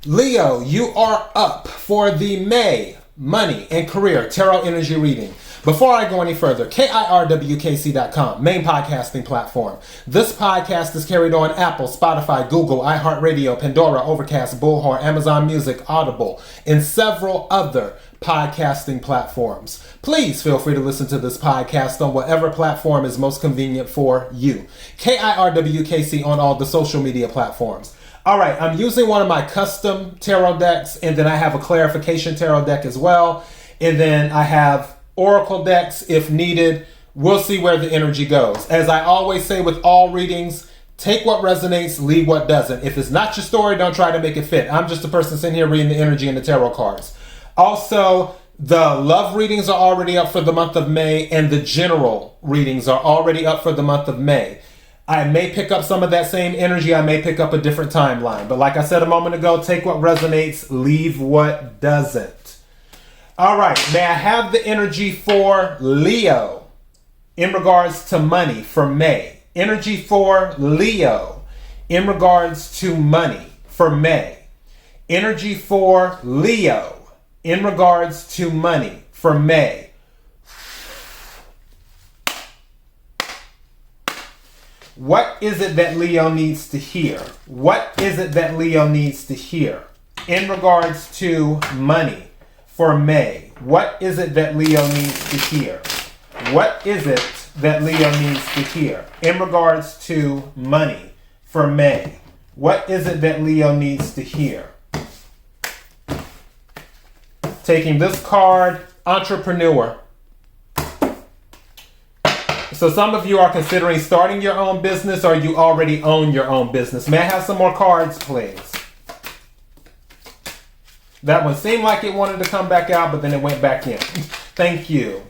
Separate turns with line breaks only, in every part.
Leo, you are up for the May Money and Career Tarot Energy Reading. Before I go any further, KIRWKC.com, main podcasting platform. This podcast is carried on Apple, Spotify, Google, iHeartRadio, Pandora, Overcast, Bullhorn, Amazon Music, Audible, and several other podcasting platforms. Please feel free to listen to this podcast on whatever platform is most convenient for you. KIRWKC on all the social media platforms. All right, I'm using one of my custom tarot decks, and then I have a clarification tarot deck as well. And then I have oracle decks if needed. We'll see where the energy goes. As I always say with all readings, take what resonates, leave what doesn't. If it's not your story, don't try to make it fit. I'm just a person sitting here reading the energy and the tarot cards. Also, the love readings are already up for the month of May, and the general readings are already up for the month of May. I may pick up some of that same energy. I may pick up a different timeline. But like I said a moment ago, take what resonates, leave what doesn't. All right. May I have the energy for Leo in regards to money for May? Energy for Leo in regards to money for May. Energy for Leo in regards to money for May. What is it that Leo needs to hear? What is it that Leo needs to hear in regards to money for May? What is it that Leo needs to hear? What is it that Leo needs to hear in regards to money for May? What is it that Leo needs to hear? Taking this card, entrepreneur. So some of you are considering starting your own business, or you already own your own business. May I have some more cards, please? That one seemed like it wanted to come back out, but then it went back in. Thank you.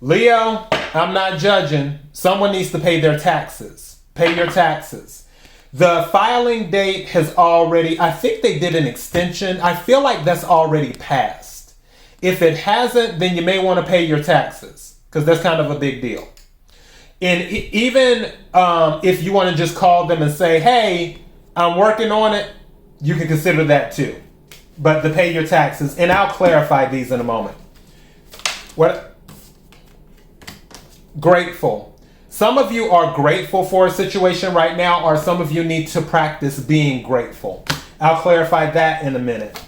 Leo, I'm not judging. Someone needs to pay their taxes. Pay your taxes. The filing date has already, I think they did an extension. I feel like that's already passed. If it hasn't, then you may want to pay your taxes, because that's kind of a big deal. And even if you want to just call them and say, hey, I'm working on it, you can consider that too. But to pay your taxes, and I'll clarify these in a moment. What? Grateful. Some of you are grateful for a situation right now, or some of you need to practice being grateful. I'll clarify that in a minute.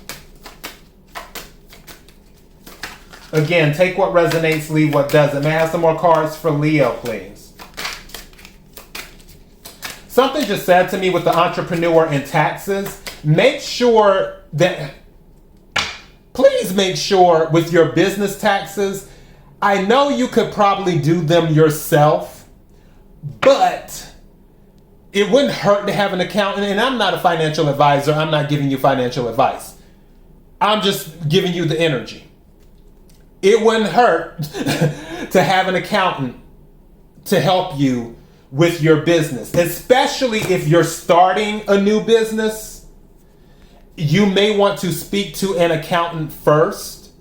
Again, take what resonates, leave what doesn't. May I have some more cards for Leo, please? Something just said to me with the entrepreneur and taxes. Please make sure with your business taxes, I know you could probably do them yourself, but it wouldn't hurt to have an accountant. And I'm not a financial advisor. I'm not giving you financial advice. I'm just giving you the energy. It wouldn't hurt to have an accountant to help you with your business, especially if you're starting a new business. You may want to speak to an accountant first,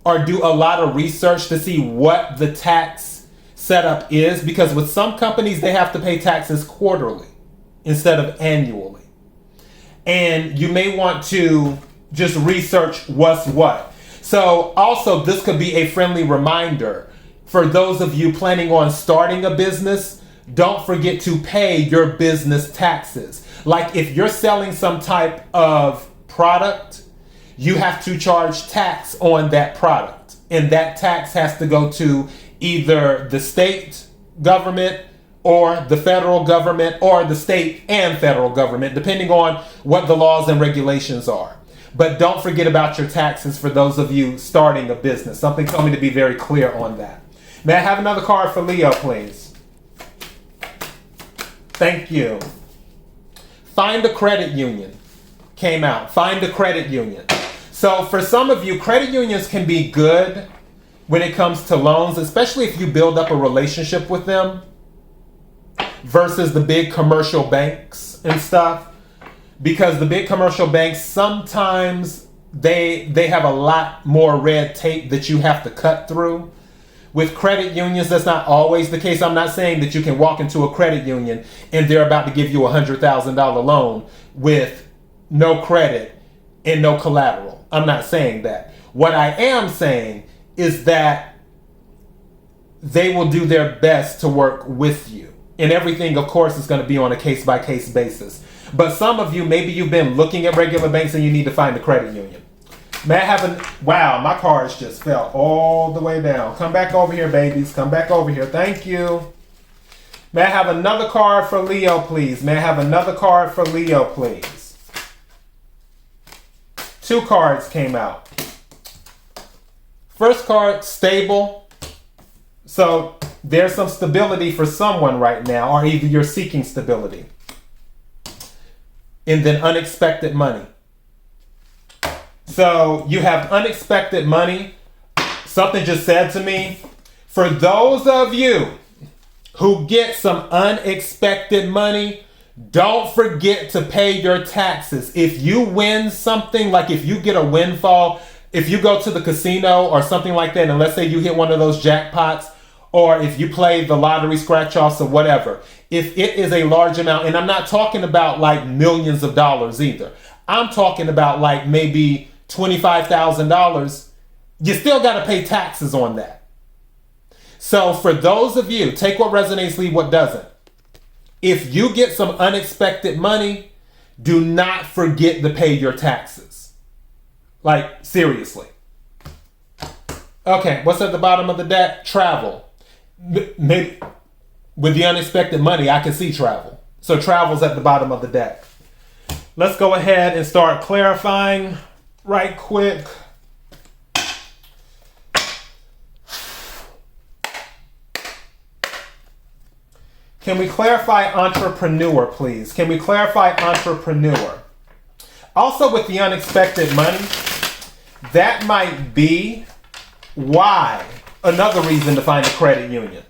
or do a lot of research to see what the tax setup is, because with some companies, they have to pay taxes quarterly instead of annually. And you may want to just research what's what. So also, this could be a friendly reminder for those of you planning on starting a business. Don't forget to pay your business taxes. Like if you're selling some type of product, you have to charge tax on that product. And that tax has to go to either the state government or the federal government, or the state and federal government, depending on what the laws and regulations are. But don't forget about your taxes for those of you starting a business. Something told me to be very clear on that. May I have another card for Leo, please? Thank you. Find a credit union came out. Find a credit union. So for some of you, credit unions can be good when it comes to loans, especially if you build up a relationship with them versus the big commercial banks and stuff. Because the big commercial banks, sometimes they have a lot more red tape that you have to cut through. With credit unions, that's not always the case. I'm not saying that you can walk into a credit union and they're about to give you a $100,000 loan with no credit and no collateral. I'm not saying that. What I am saying is that they will do their best to work with you. And everything, of course, is going to be on a case-by-case basis. But some of you, maybe you've been looking at regular banks and you need to find a credit union. May I have wow, my cards just fell all the way down. Come back over here, babies. Come back over here. Thank you. May I have another card for Leo, please? May I have another card for Leo, please? 2 cards came out. First card, stable. So there's some stability for someone right now, or either you're seeking stability. And then unexpected money. So you have unexpected money. Something just said to me, for those of you who get some unexpected money, don't forget to pay your taxes. If you win something, like if you get a windfall, if you go to the casino or something like that, and let's say you hit one of those jackpots, or if you play the lottery scratch-offs or whatever, if it is a large amount, and I'm not talking about like millions of dollars either. I'm talking about like maybe $25,000. You still got to pay taxes on that. So for those of you, take what resonates, leave what doesn't. If you get some unexpected money, do not forget to pay your taxes. Like, seriously. Okay, what's at the bottom of the deck? Travel. Maybe with the unexpected money, I can see travel. So travel's at the bottom of the deck. Let's go ahead and start clarifying right quick. Can we clarify entrepreneur, please? Can we clarify entrepreneur? Also with the unexpected money, that might be why, another reason to find a credit union.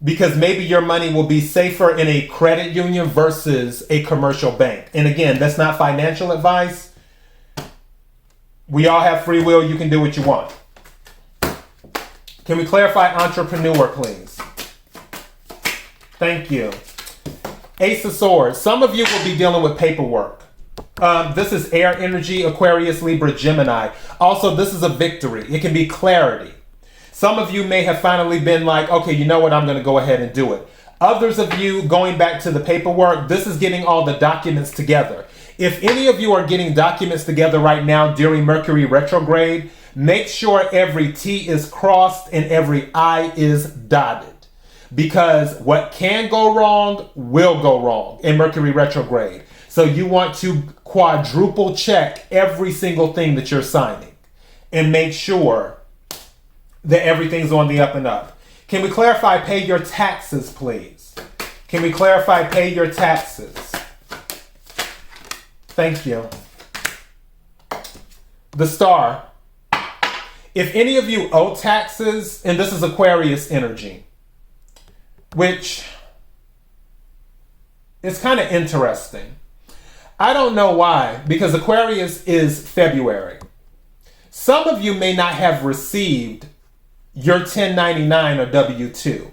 Because maybe your money will be safer in a credit union versus a commercial bank. And again, that's not financial advice. We all have free will. You can do what you want. Can we clarify entrepreneur, please? Thank you. Ace of Swords. Some of you will be dealing with paperwork. This is air energy, Aquarius, Libra, Gemini. Also, this is a victory. It can be clarity. Some of you may have finally been like, okay, you know what? I'm going to go ahead and do it. Others of you, going back to the paperwork, this is getting all the documents together. If any of you are getting documents together right now during Mercury retrograde, make sure every T is crossed and every I is dotted. Because what can go wrong will go wrong in Mercury retrograde. So you want to quadruple check every single thing that you're signing and make sure that everything's on the up and up. Can we clarify pay your taxes, please? Can we clarify pay your taxes? Thank you. The Star. If any of you owe taxes, and this is Aquarius energy, which is kind of interesting. I don't know why, because Aquarius is February. Some of you may not have received your 1099 or W-2.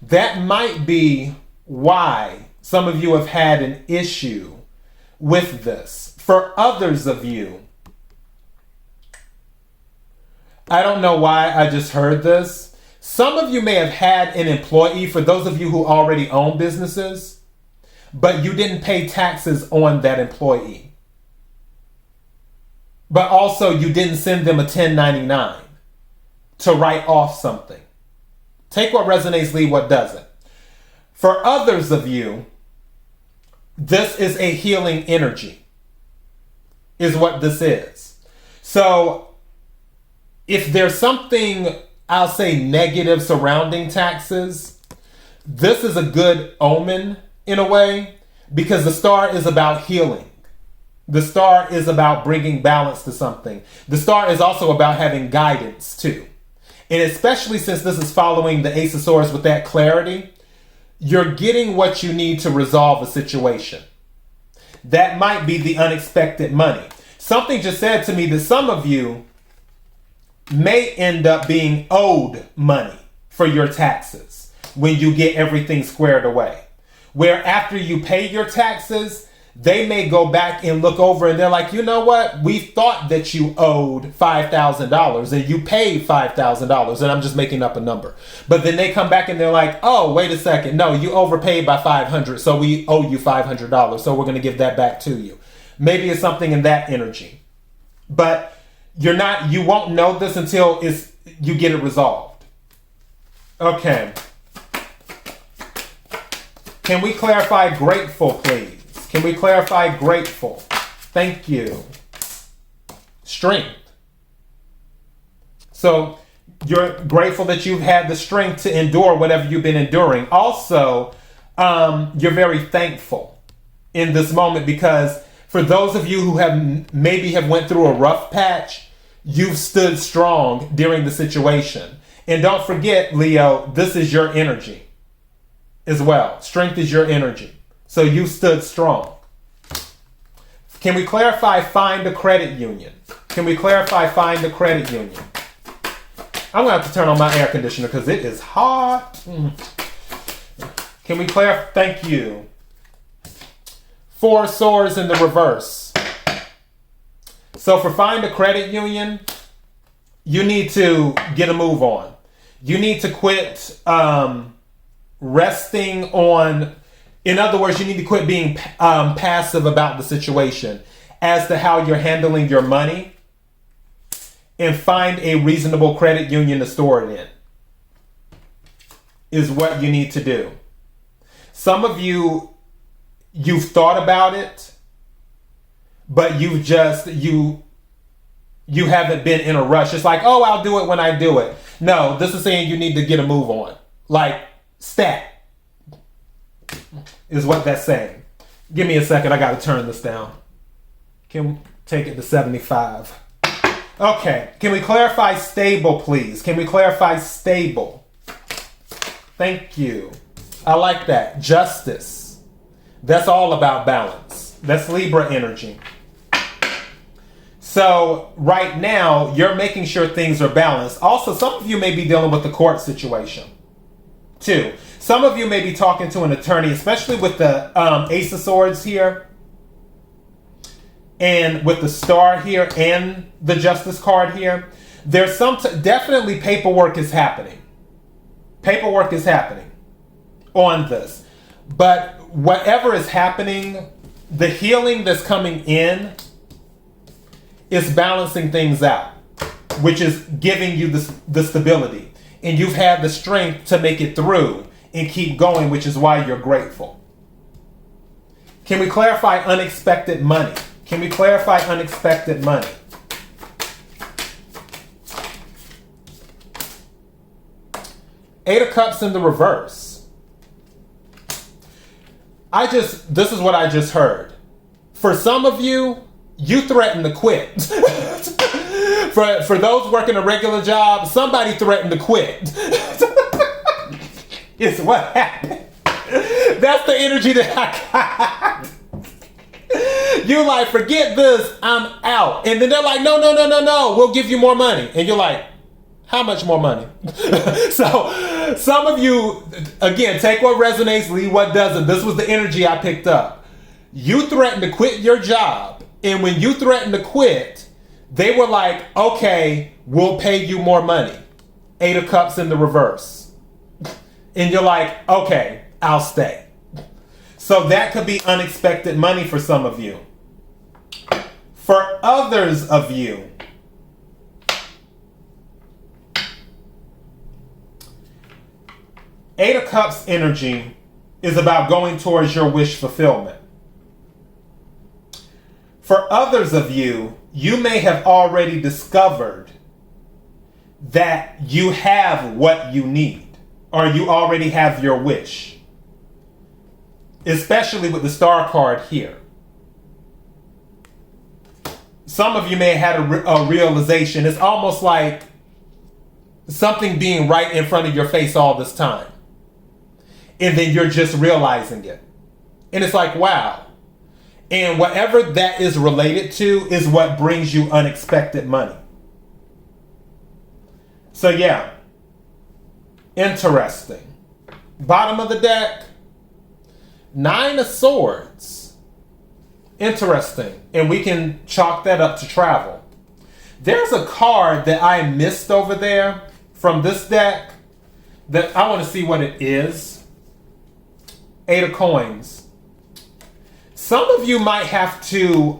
That might be why some of you have had an issue with this. For others of you, I don't know why I just heard this. Some of you may have had an employee, for those of you who already own businesses, but you didn't pay taxes on that employee. But also you didn't send them a 1099 to write off something. Take what resonates, leave what doesn't. For others of you, this is a healing energy, is what this is. So if there's something, I'll say, negative surrounding taxes, this is a good omen in a way, because the Star is about healing. The Star is about bringing balance to something. The Star is also about having guidance too. And especially since this is following the Ace of Swords with that clarity, you're getting what you need to resolve a situation. That might be the unexpected money. Something just said to me that some of you may end up being owed money for your taxes when you get everything squared away. Where after you pay your taxes, they may go back and look over and they're like, you know what? We thought that you owed $5,000 and you paid $5,000, and I'm just making up a number. But then they come back and they're like, oh, wait a second. No, you overpaid by $500, so we owe you $500. So we're going to give that back to you. Maybe it's something in that energy. But you won't know this until you get it resolved. Okay. Can we clarify grateful, please? Can we clarify grateful? Thank you. Strength. So you're grateful that you've had the strength to endure whatever you've been enduring. Also, you're very thankful in this moment because for those of you who have went through a rough patch, you've stood strong during the situation. And don't forget, Leo, this is your energy as well. Strength is your energy. So you stood strong. Can we clarify find a credit union? Can we clarify find a credit union? I'm going to have to turn on my air conditioner because it is hot. Can we clarify? Thank you. 4 swords in the reverse. So for find a credit union, you need to get a move on. You need to quit resting on, in other words, you need to quit being passive about the situation as to how you're handling your money and find a reasonable credit union to store it in is what you need to do. Some of you've thought about it, but you haven't been in a rush. It's like, oh, I'll do it when I do it. No, this is saying you need to get a move on. Like, stat is what that's saying. Give me a second. I got to turn this down. Can we take it to 75? Okay. Can we clarify stable, please? Can we clarify stable? Thank you. I like that. Justice. That's all about balance. That's Libra energy. So right now, you're making sure things are balanced. Also, some of you may be dealing with the court situation, too. Some of you may be talking to an attorney, especially with the Ace of Swords here, and with the Star here, and the Justice card here. There's definitely paperwork is happening. Paperwork is happening on this. But whatever is happening, the healing that's coming in is balancing things out, which is giving you the stability. And you've had the strength to make it through and keep going, which is why you're grateful. Can we clarify unexpected money? Can we clarify unexpected money? Eight of Cups in the reverse. This is what I just heard. For some of you, you threatened to quit. For those working a regular job, somebody threatened to quit. It's what happened. That's the energy that I got. You're like, forget this, I'm out. And then they're like, no, we'll give you more money. And you're like, how much more money? So some of you, again, take what resonates, leave what doesn't. This was the energy I picked up. You threatened to quit your job. And when you threatened to quit, they were like, okay, we'll pay you more money. Eight of Cups in the reverse. And you're like, okay, I'll stay. So that could be unexpected money for some of you. For others of you, Eight of Cups energy is about going towards your wish fulfillment. For others of you, you may have already discovered that you have what you need, or you already have your wish, especially with the Star card here. Some of you may have had a realization. It's almost like something being right in front of your face all this time. And then you're just realizing it. And it's like, wow. And whatever that is related to is what brings you unexpected money. So yeah. Interesting. Bottom of the deck. 9 of Swords. Interesting. And we can chalk that up to travel. There's a card that I missed over there from this deck that I want to see what it is. 8 of coins. Some of you might have to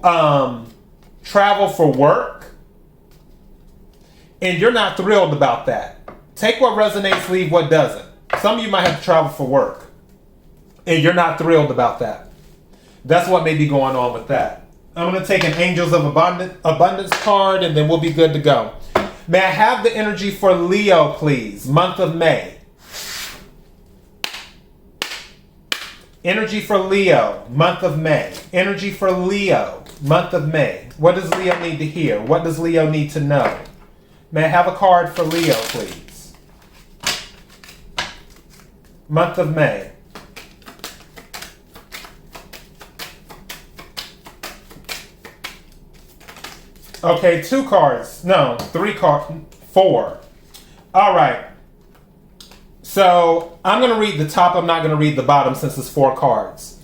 travel for work, and you're not thrilled about that. Take what resonates, leave what doesn't. Some of you might have to travel for work, and you're not thrilled about that. That's what may be going on with that. I'm going to take an Angels of Abundance card, and then we'll be good to go. May I have the energy for Leo, please? Month of May. Energy for Leo, month of May. Energy for Leo, month of May. What does Leo need to hear? What does Leo need to know? May I have a card for Leo, please? Month of May. Okay, 2 cards. No, 3 cards. 4. All right. So I'm going to read the top. I'm not going to read the bottom since it's 4 cards.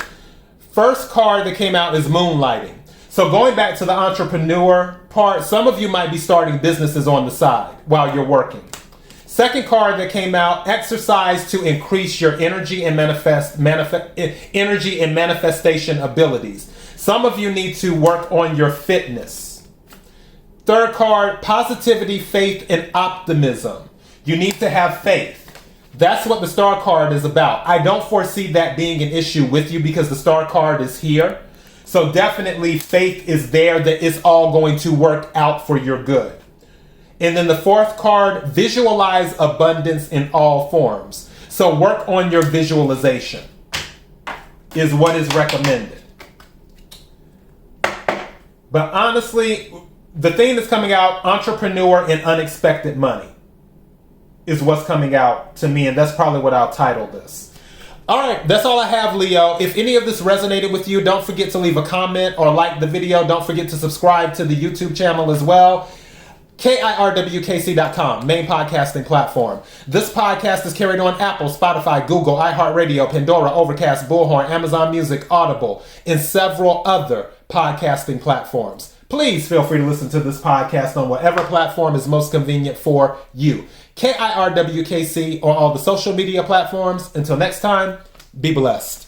First card that came out is Moonlighting. So going back to the entrepreneur part, some of you might be starting businesses on the side while you're working. Second card that came out, Exercise to increase your energy and energy and manifestation abilities. Some of you need to work on your fitness. Third card, Positivity, Faith, and Optimism. You need to have faith. That's what the star card is about. I don't foresee that being an issue with you because the star card is here. So definitely faith is there that it's all going to work out for your good. And then the fourth card, Visualize abundance in all forms. So work on your visualization is what is recommended. But honestly, the thing that's coming out, entrepreneur and unexpected money, is what's coming out to me, and that's probably what I'll title this. All right, that's all I have, Leo. If any of this resonated with you, don't forget to leave a comment or like the video. Don't forget to subscribe to the YouTube channel as well. KIRWKC.com, main podcasting platform. This podcast is carried on Apple, Spotify, Google, iHeartRadio, Pandora, Overcast, Bullhorn, Amazon Music, Audible, and several other podcasting platforms. Please feel free to listen to this podcast on whatever platform is most convenient for you. KIRWKC on all the social media platforms. Until next time, be blessed.